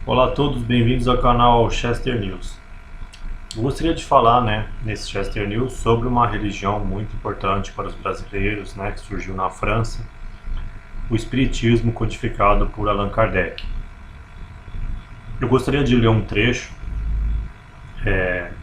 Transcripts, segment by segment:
Olá a todos, bem-vindos ao canal Chester News. Eu gostaria de falar, nesse Chester News sobre uma religião muito importante para os brasileiros, que surgiu na França, o Espiritismo codificado por Allan Kardec. Eu gostaria de ler um trecho.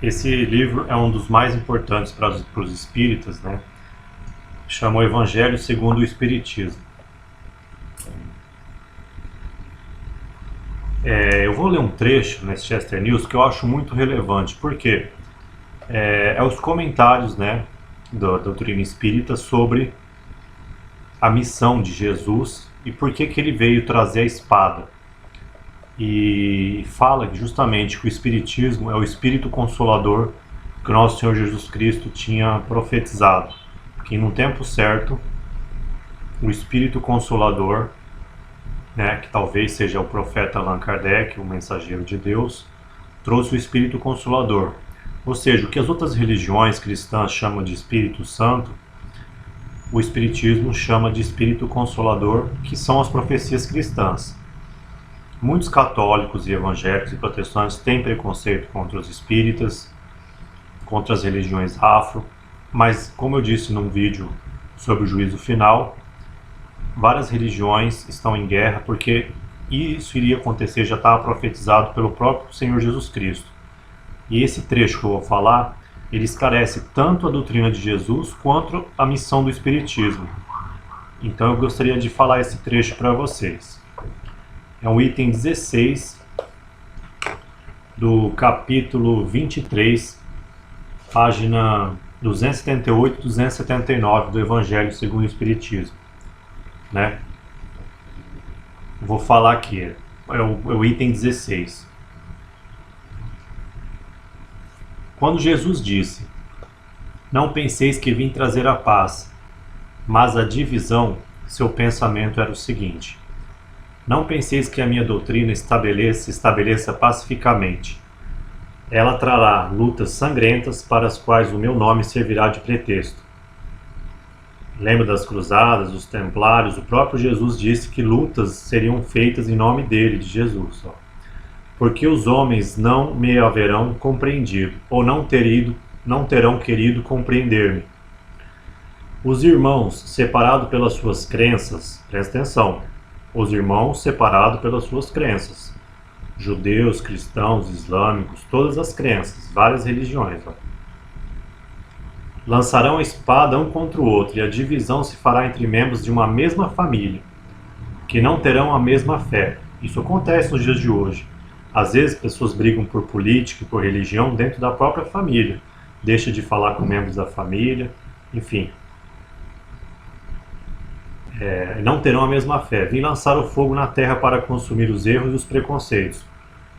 Esse livro é um dos mais importantes para os espíritas, chama o Evangelho segundo o Espiritismo. Eu vou ler um trecho nesse Chester News que eu acho muito relevante, porque é os comentários da doutrina espírita sobre a missão de Jesus e por que ele veio trazer a espada. E fala justamente que o Espiritismo é o Espírito Consolador que o nosso Senhor Jesus Cristo tinha profetizado, que no tempo certo o Espírito Consolador, que talvez seja o profeta Allan Kardec, o mensageiro de Deus, trouxe o Espírito Consolador. Ou seja, o que as outras religiões cristãs chamam de Espírito Santo, o Espiritismo chama de Espírito Consolador, que são as profecias cristãs. Muitos católicos e evangélicos e protestantes têm preconceito contra os espíritas, contra as religiões afro, mas como eu disse num vídeo sobre o juízo final, várias religiões estão em guerra porque isso iria acontecer, já estava profetizado pelo próprio Senhor Jesus Cristo. E esse trecho que eu vou falar, ele esclarece tanto a doutrina de Jesus quanto a missão do Espiritismo. Então eu gostaria de falar esse trecho para vocês. É um item 16 do capítulo 23, página 278 e 279 do Evangelho segundo o Espiritismo. Vou falar aqui, é o item 16. Quando Jesus disse: "Não penseis que vim trazer a paz, mas a divisão", seu pensamento era o seguinte: "Não penseis que a minha doutrina estabeleça pacificamente. Ela trará lutas sangrentas para as quais o meu nome servirá de pretexto." Lembra das cruzadas, dos templários? O próprio Jesus disse que lutas seriam feitas em nome dele, de Jesus. "Porque os homens não me haverão compreendido, ou não terão querido compreender-me. Os irmãos, separados pelas suas crenças", presta atenção, os irmãos separados pelas suas crenças, judeus, cristãos, islâmicos, todas as crenças, várias religiões, "lançarão a espada um contra o outro, e a divisão se fará entre membros de uma mesma família, que não terão a mesma fé." Isso acontece nos dias de hoje. Às vezes pessoas brigam por política e por religião dentro da própria família. Deixa de falar com membros da família, enfim. Não terão a mesma fé. "Vim lançar o fogo na terra para consumir os erros e os preconceitos,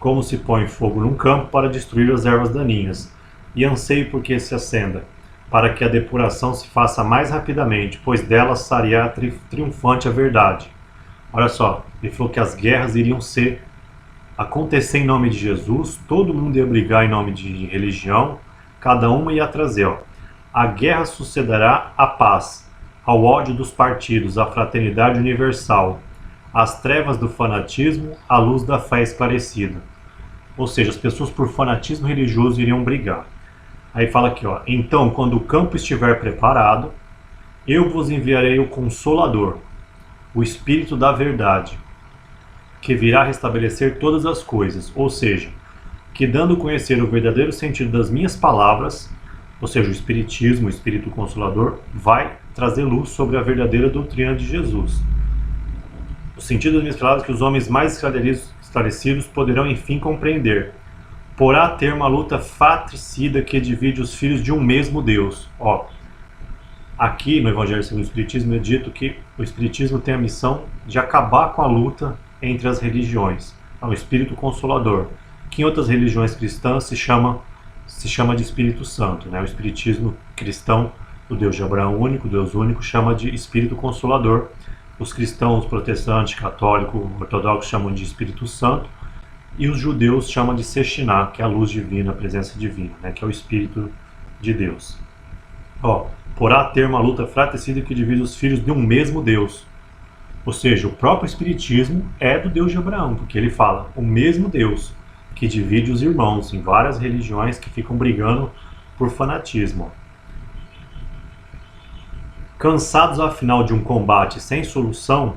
como se põe fogo num campo para destruir as ervas daninhas. E anseio por que se acenda, para que a depuração se faça mais rapidamente, pois dela sairia triunfante a verdade." Olha só, ele falou que as guerras iriam acontecer em nome de Jesus, todo mundo ia brigar em nome de religião, cada uma ia trazer. "A guerra sucederá à paz, ao ódio dos partidos, à fraternidade universal, às trevas do fanatismo, à luz da fé esclarecida." Ou seja, as pessoas por fanatismo religioso iriam brigar. Aí fala aqui, "Então, quando o campo estiver preparado, eu vos enviarei o Consolador, o Espírito da Verdade, que virá restabelecer todas as coisas." Ou seja, que dando a conhecer o verdadeiro sentido das minhas palavras, ou seja, o Espiritismo, o Espírito Consolador, vai trazer luz sobre a verdadeira doutrina de Jesus. O sentido das minhas palavras é que os homens mais esclarecidos poderão enfim compreender. "Porá ter uma luta fratricida que divide os filhos de um mesmo Deus." Aqui no Evangelho segundo o Espiritismo é dito que o Espiritismo tem a missão de acabar com a luta entre as religiões. É o Espírito Consolador, que em outras religiões cristãs se chama de Espírito Santo. O Espiritismo cristão, o Deus de Abraão único, Deus único, chama de Espírito Consolador. Os cristãos, protestantes, católicos, ortodoxos chamam de Espírito Santo. E os judeus chamam de Sextiná, que é a luz divina, a presença divina, que é o Espírito de Deus. "Porá ter uma luta fratricida que divide os filhos de um mesmo Deus." Ou seja, o próprio Espiritismo é do Deus de Abraão, porque ele fala o mesmo Deus que divide os irmãos em várias religiões que ficam brigando por fanatismo. Cansados afinal de um combate sem solução,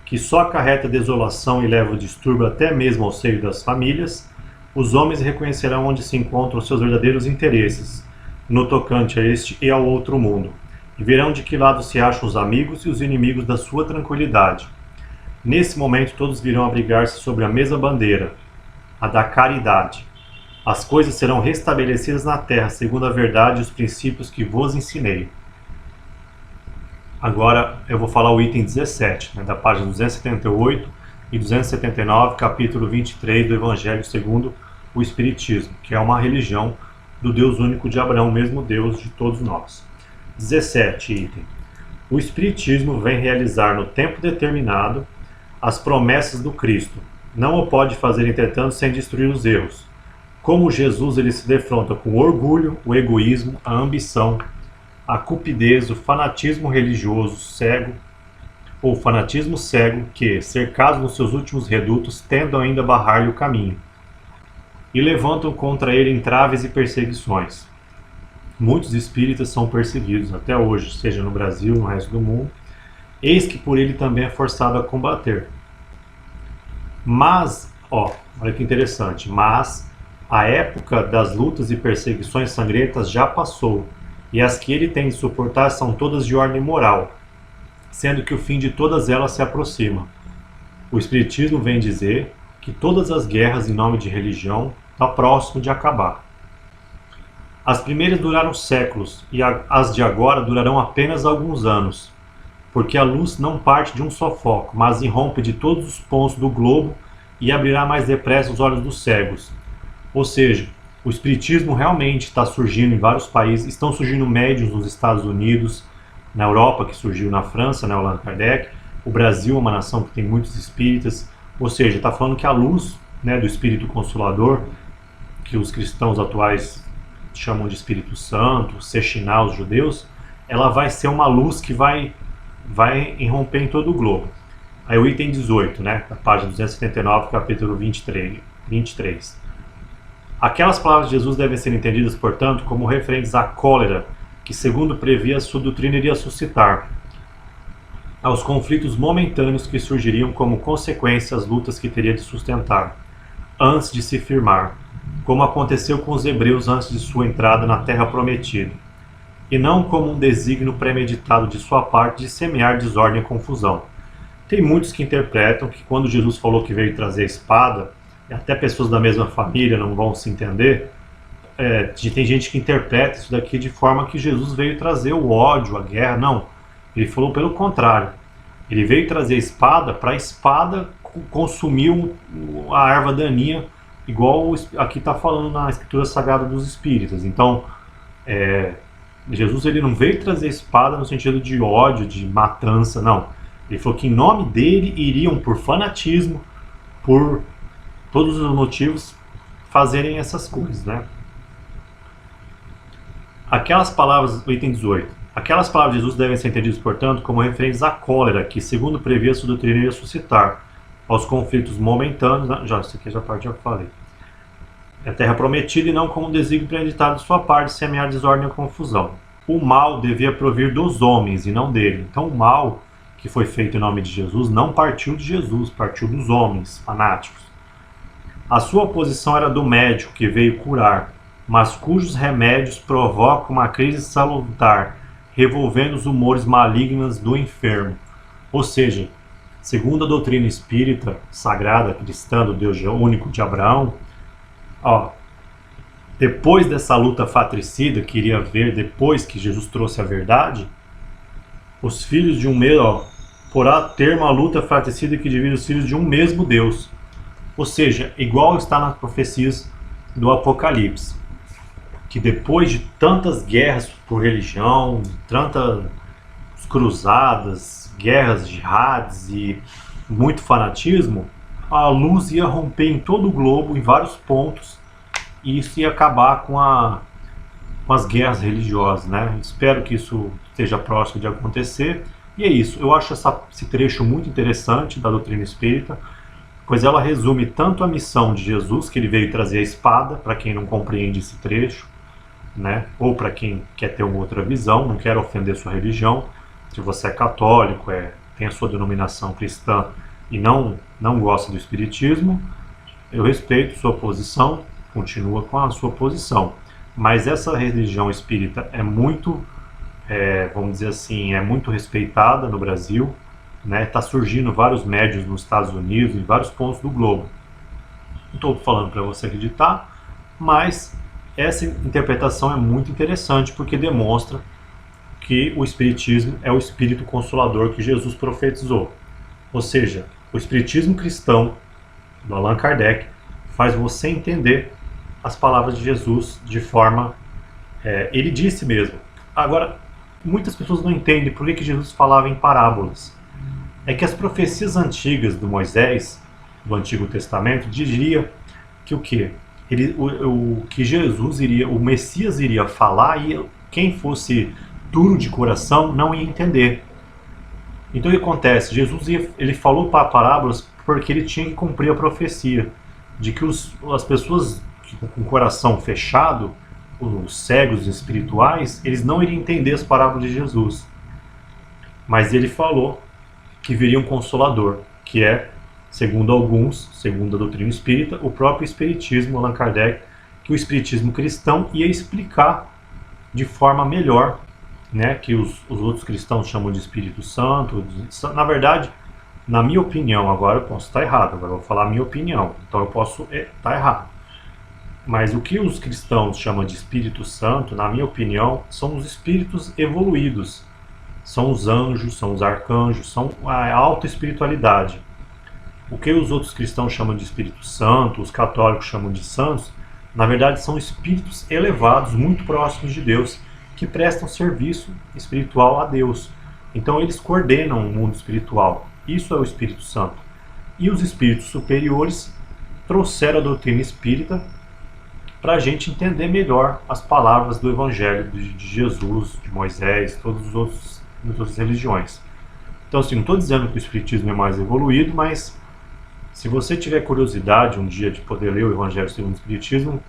que só acarreta desolação e leva o distúrbio até mesmo ao seio das famílias, os homens reconhecerão onde se encontram seus verdadeiros interesses, no tocante a este e ao outro mundo, e verão de que lado se acham os amigos e os inimigos da sua tranquilidade. Nesse momento todos virão abrigar-se sobre a mesma bandeira, a da caridade. As coisas serão restabelecidas na terra segundo a verdade e os princípios que vos ensinei. Agora eu vou falar o item 17, da página 278 e 279, capítulo 23 do Evangelho segundo o Espiritismo, que é uma religião do Deus único de Abraão, o mesmo Deus de todos nós. 17 item. O Espiritismo vem realizar no tempo determinado as promessas do Cristo. Não o pode fazer, entretanto, sem destruir os erros. Como Jesus, ele se defronta com o orgulho, o egoísmo, a ambição, a cupidez, o fanatismo religioso cego, ou fanatismo cego, que, cercados nos seus últimos redutos, tentam ainda barrar-lhe o caminho, e levantam contra ele entraves e perseguições. Muitos espíritas são perseguidos até hoje, seja no Brasil, no resto do mundo, eis que por ele também é forçado a combater. Mas, olha que interessante, mas a época das lutas e perseguições sangrentas já passou, e as que ele tem de suportar são todas de ordem moral, sendo que o fim de todas elas se aproxima. O Espiritismo vem dizer que todas as guerras em nome de religião estão próximo de acabar. As primeiras duraram séculos, e as de agora durarão apenas alguns anos, porque a luz não parte de um só foco, mas irrompe de todos os pontos do globo e abrirá mais depressa os olhos dos cegos. Ou seja, o Espiritismo realmente está surgindo em vários países, estão surgindo médiuns nos Estados Unidos, na Europa, que surgiu na França, Allan Kardec, o Brasil é uma nação que tem muitos espíritas, ou seja, está falando que a luz, do Espírito Consolador, que os cristãos atuais chamam de Espírito Santo, Sexinah, os judeus, ela vai ser uma luz que vai irromper em todo o globo. Aí o item 18, da página 279, capítulo 23. Aquelas palavras de Jesus devem ser entendidas, portanto, como referentes à cólera, que segundo previa a sua doutrina iria suscitar, aos conflitos momentâneos que surgiriam como consequência às lutas que teria de sustentar, antes de se firmar, como aconteceu com os hebreus antes de sua entrada na terra prometida, e não como um desígnio premeditado de sua parte de semear desordem e confusão. Tem muitos que interpretam que quando Jesus falou que veio trazer a espada, e até pessoas da mesma família não vão se entender, tem gente que interpreta isso daqui de forma que Jesus veio trazer o ódio, a guerra. Não, ele falou pelo contrário. Ele veio trazer a espada para a espada consumir a erva daninha, igual aqui está falando na Escritura Sagrada dos Espíritas. Então, Jesus ele não veio trazer espada no sentido de ódio, de matança, não. Ele falou que em nome dele iriam por fanatismo, por todos os motivos, fazerem essas coisas, Aquelas palavras, item 18. Aquelas palavras de Jesus devem ser entendidas, portanto, como referentes à cólera, que, segundo previa sua doutrina, ia suscitar, aos conflitos momentâneos, isso aqui já parte já falei, a terra prometida, e não como um desígnio premeditado de sua parte, semear desordem e confusão. O mal devia provir dos homens e não dele. Então o mal que foi feito em nome de Jesus não partiu de Jesus, partiu dos homens fanáticos. A sua oposição era do médico que veio curar, mas cujos remédios provocam uma crise salutar, revolvendo os humores malignos do enfermo. Ou seja, segundo a doutrina espírita, sagrada, cristã, do Deus único de Abraão, depois dessa luta fratricida que iria haver, depois que Jesus trouxe a verdade, os filhos de um mesmo, porá termo a luta fratricida que divide os filhos de um mesmo Deus. Ou seja, igual está nas profecias do Apocalipse, que depois de tantas guerras por religião, tantas cruzadas, guerras, jihadis e muito fanatismo, a luz ia romper em todo o globo, em vários pontos, e isso ia acabar com as guerras religiosas, Espero que isso esteja próximo de acontecer. E é isso, eu acho esse trecho muito interessante da doutrina espírita, pois ela resume tanto a missão de Jesus, que ele veio trazer a espada, para quem não compreende esse trecho, né? Ou para quem quer ter uma outra visão, não quer ofender sua religião. Se você é católico, tem a sua denominação cristã e não gosta do espiritismo, eu respeito sua posição, continua com a sua posição. Mas essa religião espírita é muito, vamos dizer assim, é muito respeitada no Brasil, né? Tá surgindo vários médiuns nos Estados Unidos, em vários pontos do globo. Não estou falando para você acreditar, mas essa interpretação é muito interessante porque demonstra que o Espiritismo é o espírito consolador que Jesus profetizou. Ou seja, o Espiritismo cristão, do Allan Kardec, faz você entender as palavras de Jesus de forma... ele disse mesmo. Agora, muitas pessoas não entendem por que Jesus falava em parábolas. É que as profecias antigas do Moisés, do Antigo Testamento, diria que o quê? Que Jesus iria, o Messias iria falar e quem fosse duro de coração não ia entender. Então o que acontece? Jesus ele falou para parábolas porque ele tinha que cumprir a profecia de que as pessoas com o coração fechado, os cegos espirituais, eles não iriam entender as parábolas de Jesus. Mas ele falou que viria um consolador, que é, segundo alguns, segundo a doutrina espírita, o próprio espiritismo, Allan Kardec, que o espiritismo cristão ia explicar de forma melhor, né, que os outros cristãos chamam de Espírito Santo. Na verdade, na minha opinião, agora eu posso estar errado, agora eu vou falar a minha opinião, então eu posso estar errado. Mas o que os cristãos chamam de Espírito Santo, na minha opinião, são os espíritos evoluídos. São os anjos, são os arcanjos, são a alta espiritualidade. O que os outros cristãos chamam de Espírito Santo, os católicos chamam de santos, na verdade são espíritos elevados, muito próximos de Deus, que prestam serviço espiritual a Deus. Então eles coordenam o mundo espiritual. Isso é o Espírito Santo. E os espíritos superiores trouxeram a doutrina espírita para a gente entender melhor as palavras do Evangelho de Jesus, de Moisés, todas as outras religiões. Então, assim, não estou dizendo que o Espiritismo é mais evoluído, mas se você tiver curiosidade um dia de poder ler o Evangelho segundo o Espiritismo,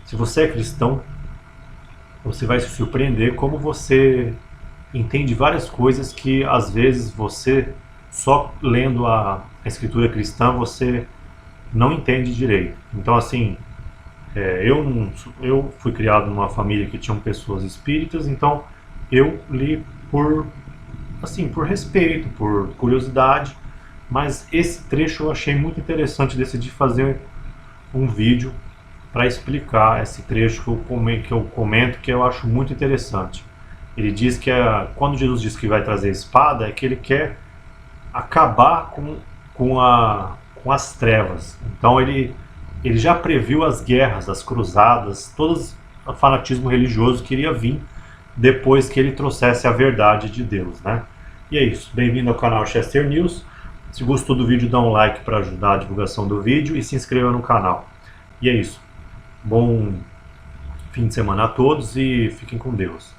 se você é cristão, você vai se surpreender como você entende várias coisas que às vezes você, só lendo a escritura cristã, você não entende direito. Então, assim, eu fui criado numa família que tinham pessoas espíritas, então eu li por respeito, por curiosidade, mas esse trecho eu achei muito interessante, decidi fazer um vídeo para explicar esse trecho que eu comento, que eu acho muito interessante. Ele diz que quando Jesus diz que vai trazer a espada, é que ele quer acabar com as trevas. Então ele já previu as guerras, as cruzadas, todo o fanatismo religioso que iria vir depois que ele trouxesse a verdade de Deus, né? E é isso. Bem-vindo ao canal Chester News. Se gostou do vídeo, dá um like para ajudar a divulgação do vídeo e se inscreva no canal. E é isso. Bom fim de semana a todos e fiquem com Deus.